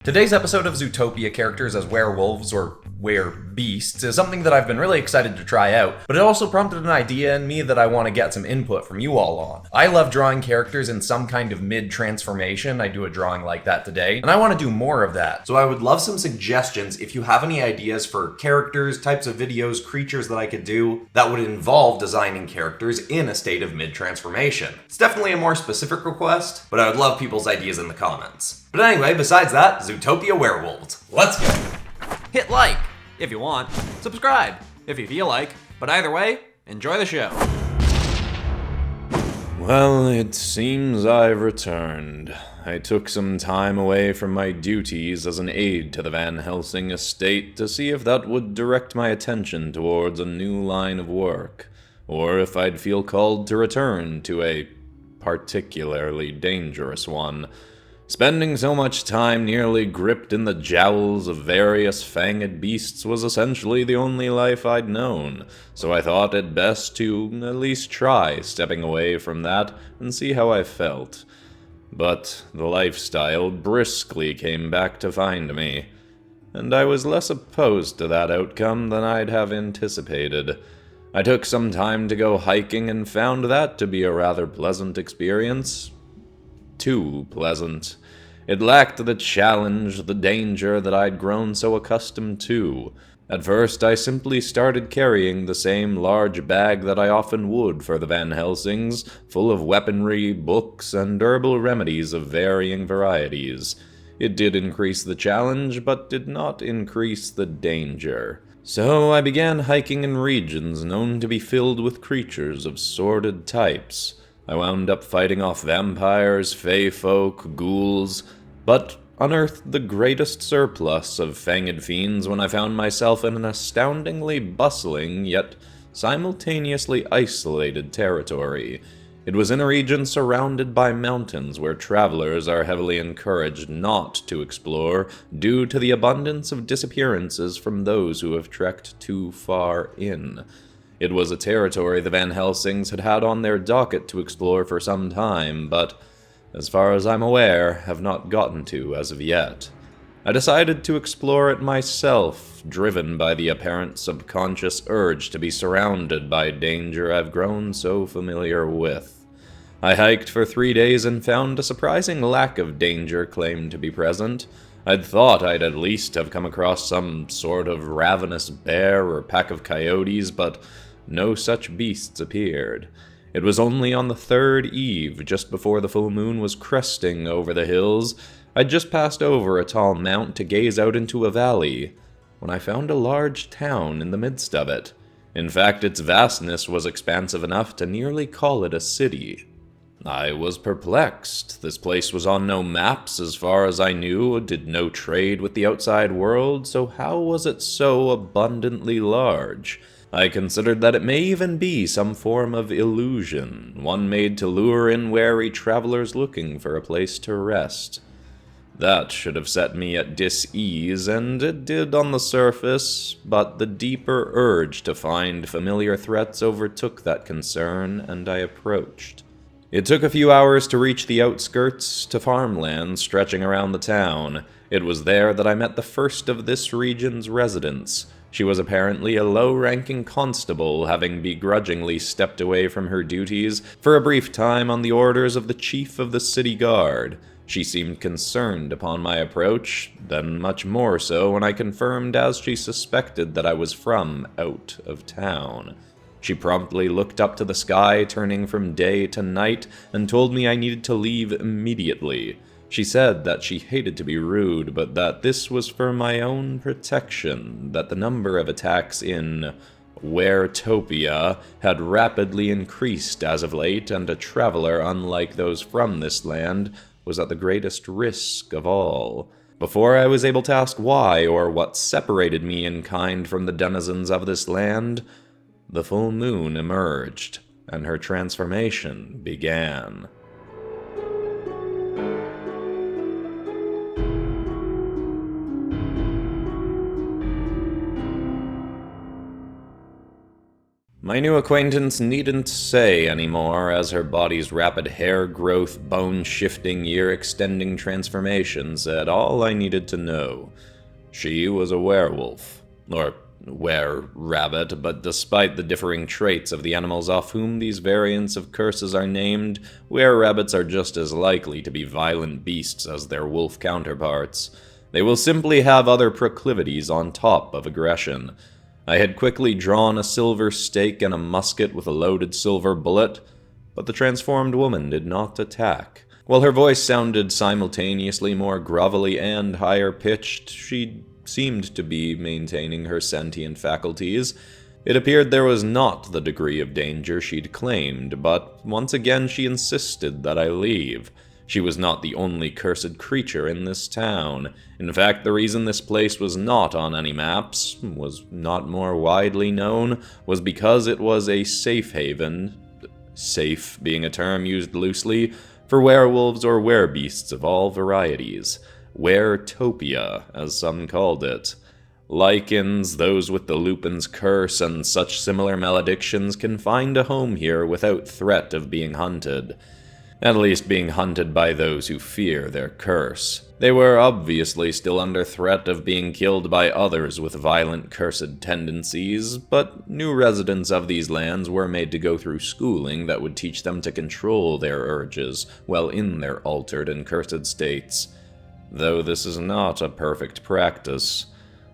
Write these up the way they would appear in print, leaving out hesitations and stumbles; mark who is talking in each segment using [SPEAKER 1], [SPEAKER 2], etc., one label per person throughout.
[SPEAKER 1] Today's episode of Zootopia Characters as Werewolves, or Werebeasts, is something that I've been really excited to try out, but it also prompted an idea in me that I want to get some input from you all on. I love drawing characters in some kind of mid-transformation. I do a drawing like that today, and I want to do more of that. So I would love some suggestions if you have any ideas for characters, types of videos, creatures that I could do that would involve designing characters in a state of mid-transformation. It's definitely a more specific request, but I would love people's ideas in the comments. But anyway, besides that, Zootopia Werewolves. Let's go!
[SPEAKER 2] Hit like if you want, subscribe if you feel like, but either way, enjoy the show.
[SPEAKER 3] Well, it seems I've returned. I took some time away from my duties as an aide to the Van Helsing estate to see if that would direct my attention towards a new line of work, or if I'd feel called to return to a particularly dangerous one. Spending so much time nearly gripped in the jowls of various fanged beasts was essentially the only life I'd known, so I thought it best to at least try stepping away from that and see how I felt. But the lifestyle briskly came back to find me, and I was less opposed to that outcome than I'd have anticipated. I took some time to go hiking and found that to be a rather pleasant experience. Too pleasant. It lacked the challenge, the danger that I'd grown so accustomed to. At first, I simply started carrying the same large bag that I often would for the Van Helsings, full of weaponry, books, and herbal remedies of varying varieties. It did increase the challenge, but did not increase the danger. So I began hiking in regions known to be filled with creatures of sordid types. I wound up fighting off vampires, fey folk, ghouls, but unearthed the greatest surplus of fanged fiends when I found myself in an astoundingly bustling, yet simultaneously isolated territory. It was in a region surrounded by mountains where travelers are heavily encouraged not to explore due to the abundance of disappearances from those who have trekked too far in. It was a territory the Van Helsings had had on their docket to explore for some time, but, as far as I'm aware, have not gotten to as of yet. I decided to explore it myself, driven by the apparent subconscious urge to be surrounded by danger I've grown so familiar with. I hiked for 3 days and found a surprising lack of danger claimed to be present. I'd thought I'd at least have come across some sort of ravenous bear or pack of coyotes, but no such beasts appeared. It was only on the third eve, just before the full moon was cresting over the hills, I'd just passed over a tall mount to gaze out into a valley, when I found a large town in the midst of it. In fact, its vastness was expansive enough to nearly call it a city. I was perplexed. This place was on no maps as far as I knew, did no trade with the outside world, so how was it so abundantly large? I considered that it may even be some form of illusion, one made to lure in wary travelers looking for a place to rest. That should have set me at dis-ease, and it did on the surface, but the deeper urge to find familiar threats overtook that concern, and I approached. It took a few hours to reach the outskirts to farmland stretching around the town. It was there that I met the first of this region's residents. She was apparently a low-ranking constable, having begrudgingly stepped away from her duties for a brief time on the orders of the chief of the city guard. She seemed concerned upon my approach, then much more so when I confirmed as she suspected that I was from out of town. She promptly looked up to the sky, turning from day to night, and told me I needed to leave immediately. She said that she hated to be rude, but that this was for my own protection, that the number of attacks in WEREWOLVES had rapidly increased as of late, and a traveler unlike those from this land was at the greatest risk of all. Before I was able to ask why or what separated me in kind from the denizens of this land, the full moon emerged, and her transformation began. My new acquaintance needn't say anymore, as her body's rapid hair growth, bone-shifting, year-extending transformation said all I needed to know. She was a werewolf. Or were-rabbit, but despite the differing traits of the animals off whom these variants of curses are named, were-rabbits are just as likely to be violent beasts as their wolf counterparts. They will simply have other proclivities on top of aggression. I had quickly drawn a silver stake and a musket with a loaded silver bullet, but the transformed woman did not attack. While her voice sounded simultaneously more grovelly and higher-pitched, she seemed to be maintaining her sentient faculties. It appeared there was not the degree of danger she'd claimed, but once again she insisted that I leave. She was not the only cursed creature in this town. In fact, the reason this place was not on any maps, was not more widely known, was because it was a safe haven, safe being a term used loosely, for werewolves or werebeasts of all varieties. WERETOPIA, as some called it. Lycans, those with the Lupin's curse and such similar maledictions can find a home here without threat of being hunted. At least being hunted by those who fear their curse. They were obviously still under threat of being killed by others with violent cursed tendencies, but new residents of these lands were made to go through schooling that would teach them to control their urges while in their altered and cursed states. Though this is not a perfect practice.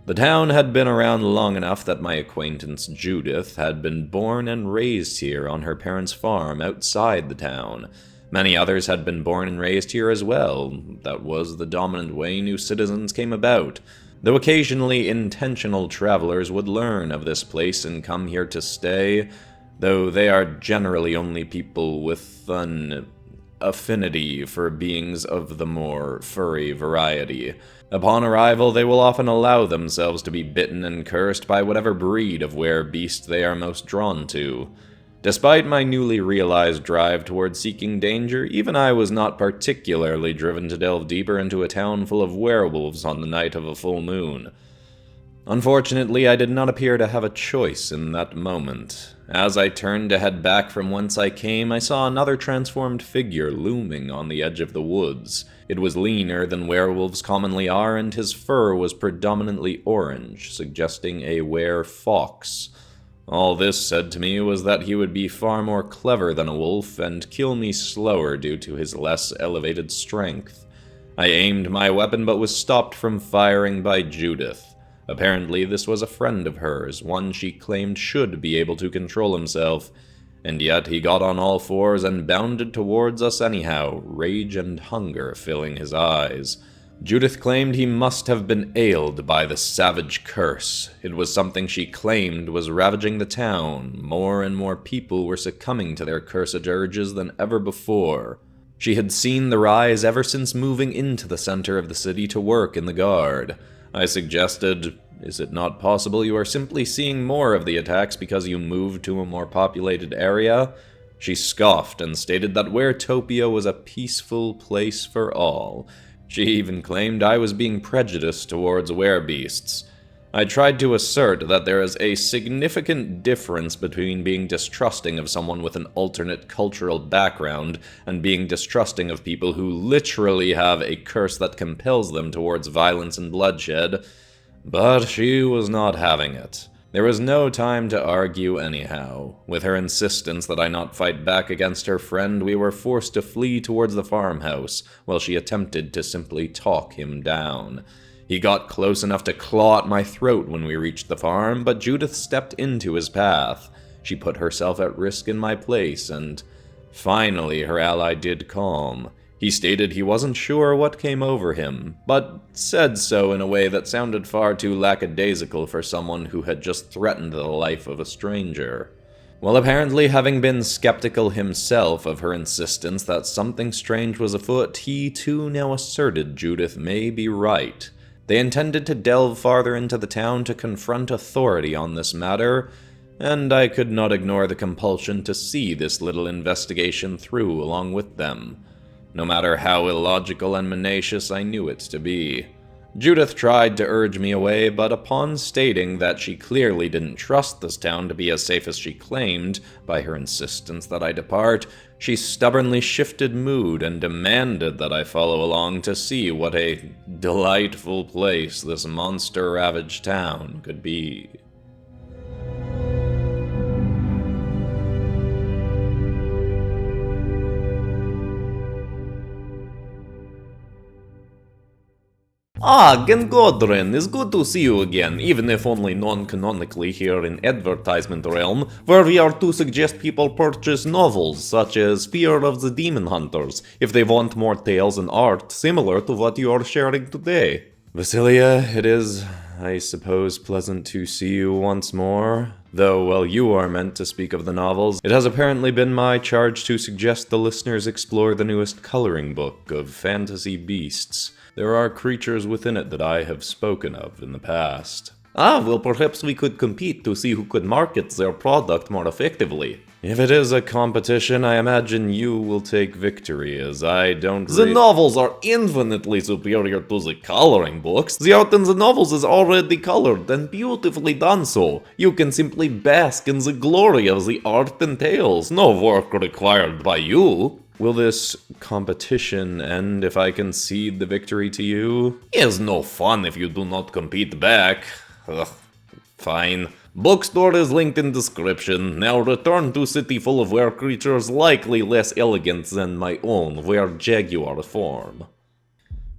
[SPEAKER 3] The town had been around long enough that my acquaintance Judith had been born and raised here on her parents' farm outside the town. Many others had been born and raised here as well. That was the dominant way new citizens came about, though occasionally intentional travelers would learn of this place and come here to stay, though they are generally only people with an affinity for beings of the more furry variety. Upon arrival, they will often allow themselves to be bitten and cursed by whatever breed of werebeast they are most drawn to. Despite my newly realized drive toward seeking danger, even I was not particularly driven to delve deeper into a town full of werewolves on the night of a full moon. Unfortunately, I did not appear to have a choice in that moment. As I turned to head back from whence I came, I saw another transformed figure looming on the edge of the woods. It was leaner than werewolves commonly are, and his fur was predominantly orange, suggesting a were-fox. All this said to me was that he would be far more clever than a wolf and kill me slower due to his less elevated strength. I aimed my weapon but was stopped from firing by Judith. Apparently this was a friend of hers, one she claimed should be able to control himself, and yet he got on all fours and bounded towards us anyhow, rage and hunger filling his eyes. Judith claimed he must have been ailed by the savage curse. It was something she claimed was ravaging the town. More and more people were succumbing to their cursed urges than ever before. She had seen the rise ever since moving into the center of the city to work in the guard. I suggested, is it not possible you are simply seeing more of the attacks because you moved to a more populated area? She scoffed and stated that WERETOPIA was a peaceful place for all. She even claimed I was being prejudiced towards werebeasts. I tried to assert that there is a significant difference between being distrusting of someone with an alternate cultural background and being distrusting of people who literally have a curse that compels them towards violence and bloodshed, but she was not having it. There was no time to argue anyhow. With her insistence that I not fight back against her friend, we were forced to flee towards the farmhouse, while she attempted to simply talk him down. He got close enough to claw at my throat when we reached the farm, but Judith stepped into his path. She put herself at risk in my place, and finally her ally did calm. He stated he wasn't sure what came over him, but said so in a way that sounded far too lackadaisical for someone who had just threatened the life of a stranger. While apparently having been skeptical himself of her insistence that something strange was afoot, he too now asserted Judith may be right. They intended to delve farther into the town to confront authority on this matter, and I could not ignore the compulsion to see this little investigation through along with them. No matter how illogical and mendacious I knew it to be. Judith tried to urge me away, but upon stating that she clearly didn't trust this town to be as safe as she claimed, by her insistence that I depart, she stubbornly shifted mood and demanded that I follow along to see what a delightful place this monster-ravaged town could be.
[SPEAKER 4] Ah, Gangadharan, it's good to see you again, even if only non-canonically here in advertisement realm, where we are to suggest people purchase novels such as Fear of the Demon Hunters, if they want more tales and art similar to what you are sharing today.
[SPEAKER 3] Vasilia, it is, I suppose, pleasant to see you once more. Though, while you are meant to speak of the novels, it has apparently been my charge to suggest the listeners explore the newest coloring book of fantasy beasts. There are creatures within it that I have spoken of in the past.
[SPEAKER 4] Ah, well, perhaps we could compete to see who could market their product more effectively.
[SPEAKER 3] If it is a competition, I imagine you will take victory, as I don't
[SPEAKER 4] The novels are infinitely superior to the coloring books. The art in the novels is already colored and beautifully done so. You can simply bask in the glory of the art and tales. No work required by you.
[SPEAKER 3] Will this competition end if I concede the victory to you?
[SPEAKER 4] It's no fun if you do not compete back. Ugh, fine. Bookstore is linked in description. Now return to city full of were creatures likely less elegant than my own were jaguar form.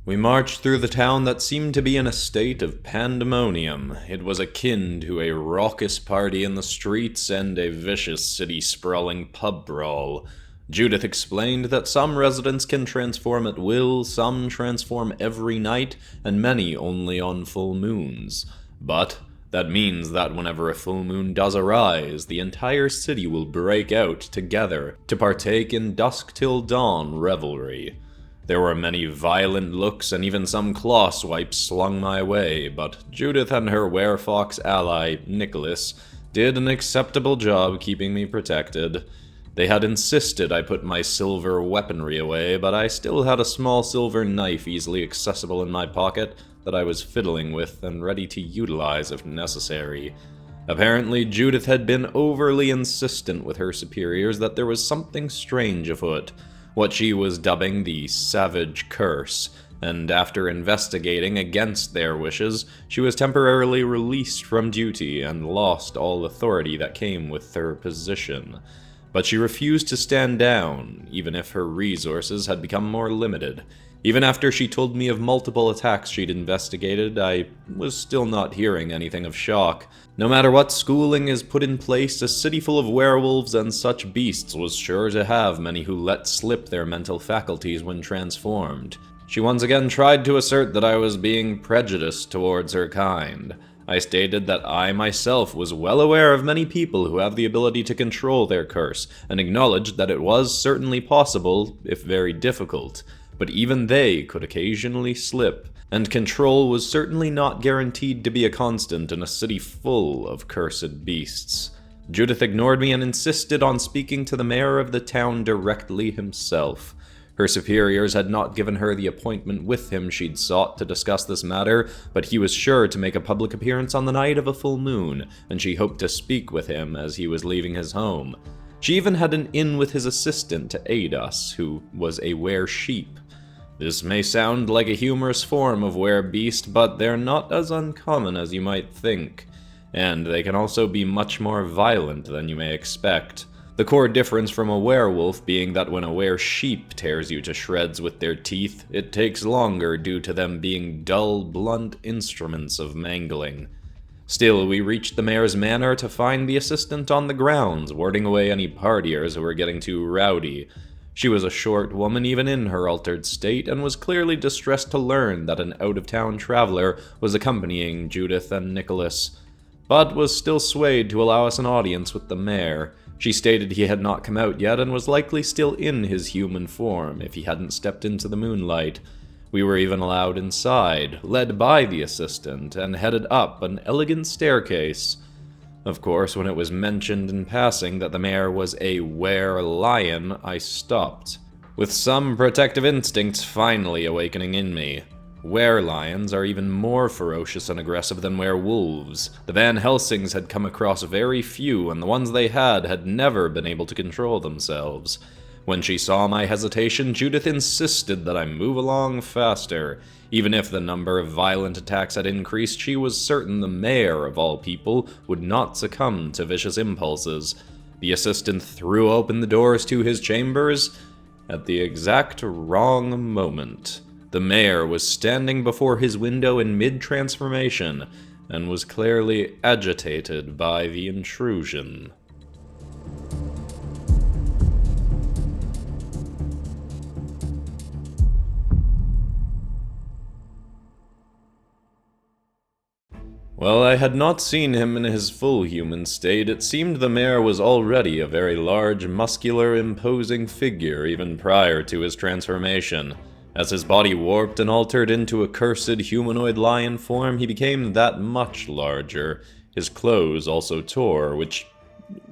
[SPEAKER 3] We marched through the town that seemed to be in a state of pandemonium. It was akin to a raucous party in the streets and a vicious city-sprawling pub brawl. Judith explained that some residents can transform at will, some transform every night, and many only on full moons. But that means that whenever a full moon does arise, the entire city will break out together to partake in dusk till dawn revelry. There were many violent looks and even some claw swipes slung my way, but Judith and her werefox ally, Nicholas, did an acceptable job keeping me protected. They had insisted I put my silver weaponry away, but I still had a small silver knife easily accessible in my pocket that I was fiddling with and ready to utilize if necessary. Apparently, Judith had been overly insistent with her superiors that there was something strange afoot, what she was dubbing the Savage Curse, and after investigating against their wishes, she was temporarily released from duty and lost all authority that came with her position. But she refused to stand down, even if her resources had become more limited. Even after she told me of multiple attacks she'd investigated, I was still not hearing anything of shock. No matter what schooling is put in place, a city full of werewolves and such beasts was sure to have many who let slip their mental faculties when transformed. She once again tried to assert that I was being prejudiced towards her kind. I stated that I myself was well aware of many people who have the ability to control their curse, and acknowledged that it was certainly possible, if very difficult. But even they could occasionally slip, and control was certainly not guaranteed to be a constant in a city full of cursed beasts. Judith ignored me and insisted on speaking to the mayor of the town directly himself. Her superiors had not given her the appointment with him she'd sought to discuss this matter, but he was sure to make a public appearance on the night of a full moon, and she hoped to speak with him as he was leaving his home. She even had an in with his assistant to aid us, who was a were-sheep. This may sound like a humorous form of were-beast, but they're not as uncommon as you might think, and they can also be much more violent than you may expect. The core difference from a werewolf being that when a were-sheep tears you to shreds with their teeth, it takes longer due to them being dull, blunt instruments of mangling. Still, we reached the mayor's manor to find the assistant on the grounds, warding away any partiers who were getting too rowdy. She was a short woman even in her altered state, and was clearly distressed to learn that an out-of-town traveler was accompanying Judith and Nicholas, but was still swayed to allow us an audience with the mayor. She stated he had not come out yet and was likely still in his human form if he hadn't stepped into the moonlight. We were even allowed inside, led by the assistant, and headed up an elegant staircase. Of course, when it was mentioned in passing that the mayor was a were-lion, I stopped, with some protective instincts finally awakening in me. Were-lions are even more ferocious and aggressive than werewolves. The Van Helsings had come across very few, and the ones they had never been able to control themselves. When she saw my hesitation, Judith insisted that I move along faster. Even if the number of violent attacks had increased, she was certain the mayor, of all people, would not succumb to vicious impulses. The assistant threw open the doors to his chambers at the exact wrong moment. The mayor was standing before his window in mid-transformation, and was clearly agitated by the intrusion. While I had not seen him in his full human state, it seemed the mayor was already a very large, muscular, imposing figure even prior to his transformation. As his body warped and altered into a cursed humanoid lion form, he became that much larger. His clothes also tore, which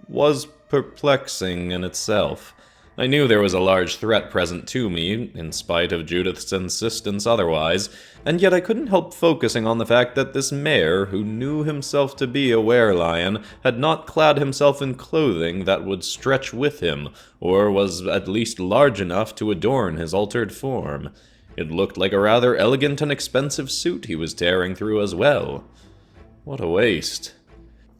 [SPEAKER 3] was perplexing in itself. I knew there was a large threat present to me, in spite of Judith's insistence otherwise, and yet I couldn't help focusing on the fact that this mayor, who knew himself to be a were-lion, had not clad himself in clothing that would stretch with him, or was at least large enough to adorn his altered form. It looked like a rather elegant and expensive suit he was tearing through as well. What a waste.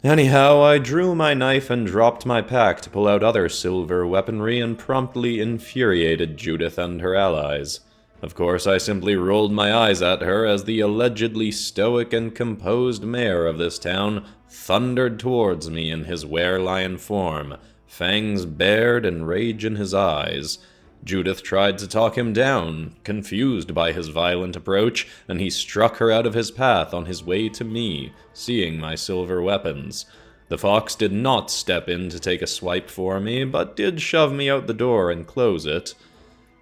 [SPEAKER 3] Anyhow, I drew my knife and dropped my pack to pull out other silver weaponry and promptly infuriated Judith and her allies. Of course, I simply rolled my eyes at her as the allegedly stoic and composed mayor of this town thundered towards me in his were-lion form, fangs bared and rage in his eyes. Judith tried to talk him down, confused by his violent approach, and he struck her out of his path on his way to me, seeing my silver weapons. The fox did not step in to take a swipe for me, but did shove me out the door and close it.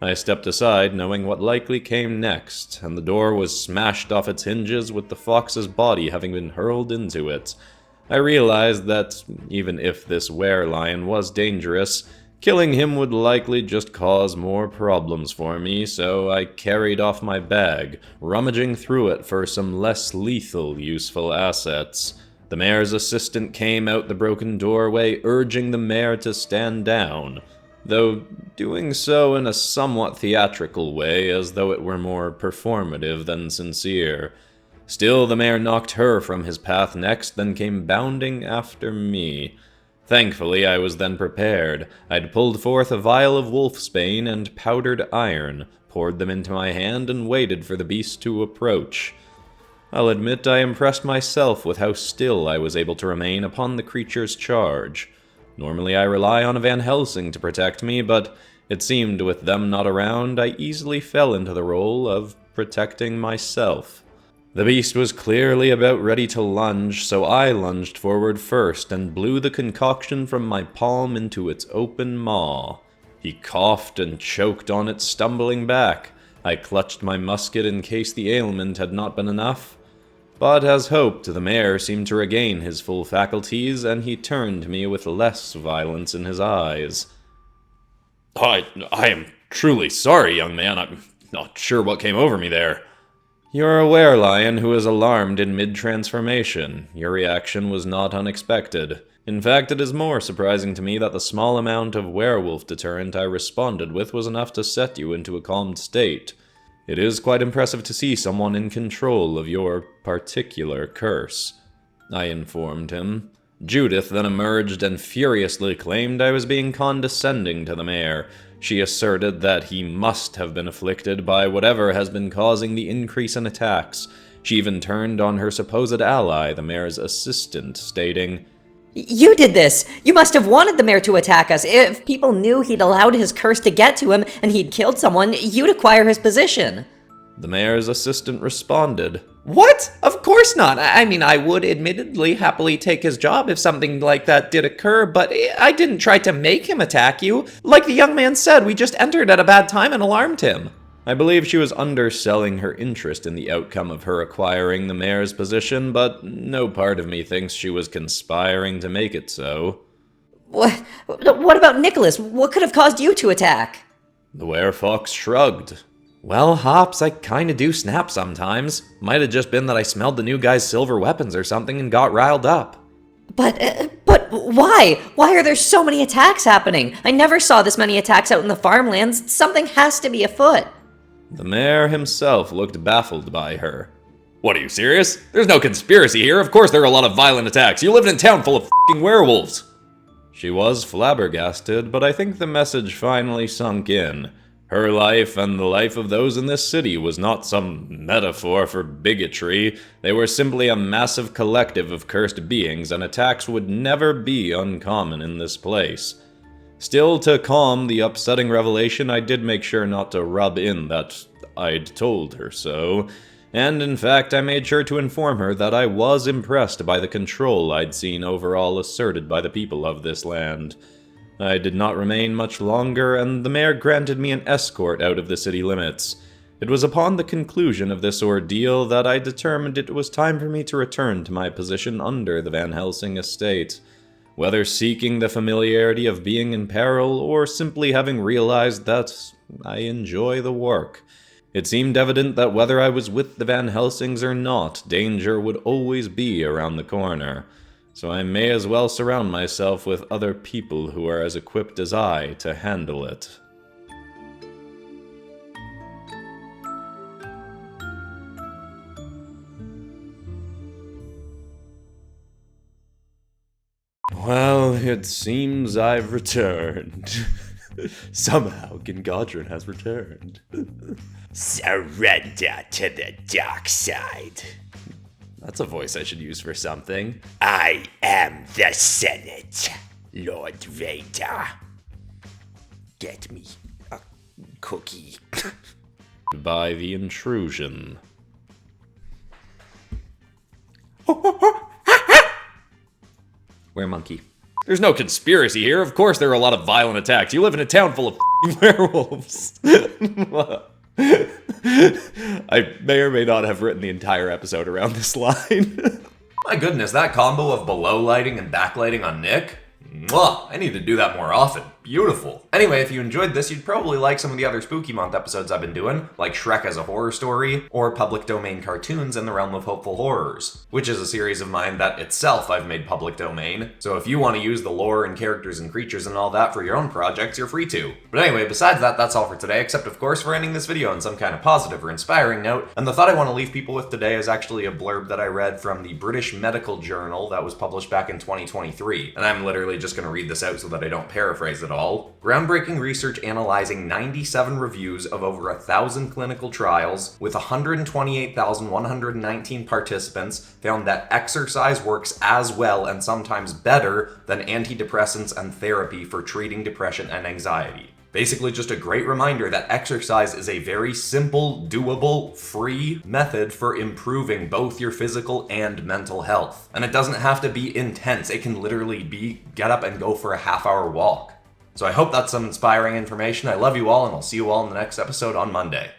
[SPEAKER 3] I stepped aside, knowing what likely came next, and the door was smashed off its hinges with the fox's body having been hurled into it. I realized that, even if this were-lion was dangerous, killing him would likely just cause more problems for me, so I carried off my bag, rummaging through it for some less lethal useful assets. The mayor's assistant came out the broken doorway, urging the mayor to stand down, though doing so in a somewhat theatrical way, as though it were more performative than sincere. Still, the mayor knocked her from his path next, then came bounding after me. Thankfully, I was then prepared. I'd pulled forth a vial of wolfsbane and powdered iron, poured them into my hand, and waited for the beast to approach. I'll admit I impressed myself with how still I was able to remain upon the creature's charge. Normally I rely on a Van Helsing to protect me, but it seemed with them not around, I easily fell into the role of protecting myself. The beast was clearly about ready to lunge, so I lunged forward first and blew the concoction from my palm into its open maw. He coughed and choked on it, stumbling back. I clutched my musket in case the ailment had not been enough. But as hoped, the mayor seemed to regain his full faculties, and he turned to me with less violence in his eyes. I am truly sorry, young man. I'm not sure what came over me there. You're a were-lion who is alarmed in mid-transformation. Your reaction was not unexpected. In fact, it is more surprising to me that the small amount of werewolf deterrent I responded with was enough to set you into a calmed state. It is quite impressive to see someone in control of your particular curse, I informed him. Judith then emerged and furiously claimed I was being condescending to the mayor. She asserted that he must have been afflicted by whatever has been causing the increase in attacks. She even turned on her supposed ally, the mayor's assistant, stating,
[SPEAKER 5] "You did this! You must have wanted the mayor to attack us. If people knew he'd allowed his curse to get to him and he'd killed someone, you'd acquire his position."
[SPEAKER 3] The mayor's assistant responded,
[SPEAKER 4] What? Of course not. I mean, I would admittedly happily take his job if something like that did occur, but I didn't try to make him attack you. Like the young man said, we just entered at a bad time and alarmed him.
[SPEAKER 3] I believe she was underselling her interest in the outcome of her acquiring the mayor's position, but no part of me thinks she was conspiring to make it so.
[SPEAKER 5] What about Nicholas? What could have caused you to attack?
[SPEAKER 3] The werefox shrugged. Well, Hopps, I kinda do snap sometimes. Might have just been that I smelled the new guy's silver weapons or something and got riled up.
[SPEAKER 5] But why? Why are there so many attacks happening? I never saw this many attacks out in the farmlands. Something has to be afoot.
[SPEAKER 3] The mayor himself looked baffled by her. What, are you serious? There's no conspiracy here. Of course there are a lot of violent attacks. You live in a town full of f***ing werewolves. She was flabbergasted, but I think the message finally sunk in. Her life and the life of those in this city was not some metaphor for bigotry. They were simply a massive collective of cursed beings, and attacks would never be uncommon in this place. Still, to calm the upsetting revelation, I did make sure not to rub in that I'd told her so. And in fact, I made sure to inform her that I was impressed by the control I'd seen overall asserted by the people of this land. I did not remain much longer, and the mayor granted me an escort out of the city limits. It was upon the conclusion of this ordeal that I determined it was time for me to return to my position under the Van Helsing estate. Whether seeking the familiarity of being in peril, or simply having realized that I enjoy the work. It seemed evident that whether I was with the Van Helsings or not, danger would always be around the corner. So I may as well surround myself with other people who are as equipped as I to handle it. Well, it seems I've returned. Somehow, Gangadharan has returned.
[SPEAKER 6] Surrender to the dark side.
[SPEAKER 3] That's a voice I should use for something.
[SPEAKER 6] I am the Senate, Lord Vader. Get me a cookie.
[SPEAKER 3] By the intrusion.
[SPEAKER 2] Where monkey?
[SPEAKER 3] There's no conspiracy here. Of course there are a lot of violent attacks. You live in a town full of werewolves. I may or may not have written the entire episode around this line.
[SPEAKER 1] My goodness, that combo of below lighting and backlighting on Nick? Mwah! I need to do that more often. Beautiful. Anyway, if you enjoyed this, you'd probably like some of the other Spooky Month episodes I've been doing, like Shrek as a Horror Story, or public domain cartoons in the realm of hopeful horrors, which is a series of mine that itself I've made public domain. So if you want to use the lore and characters and creatures and all that for your own projects, you're free to. But anyway, besides that, that's all for today, except of course for ending this video on some kind of positive or inspiring note. And the thought I want to leave people with today is actually a blurb that I read from the British Medical Journal that was published back in 2023. And I'm literally just going to read this out so that I don't paraphrase it all. Groundbreaking research analyzing 97 reviews of over 1,000 clinical trials with 128,119 participants found that exercise works as well and sometimes better than antidepressants and therapy for treating depression and anxiety. Basically just a great reminder that exercise is a very simple, doable, free method for improving both your physical and mental health. And it doesn't have to be intense. It can literally be get up and go for a half-hour walk. So I hope that's some inspiring information. I love you all, and I'll see you all in the next episode on Monday.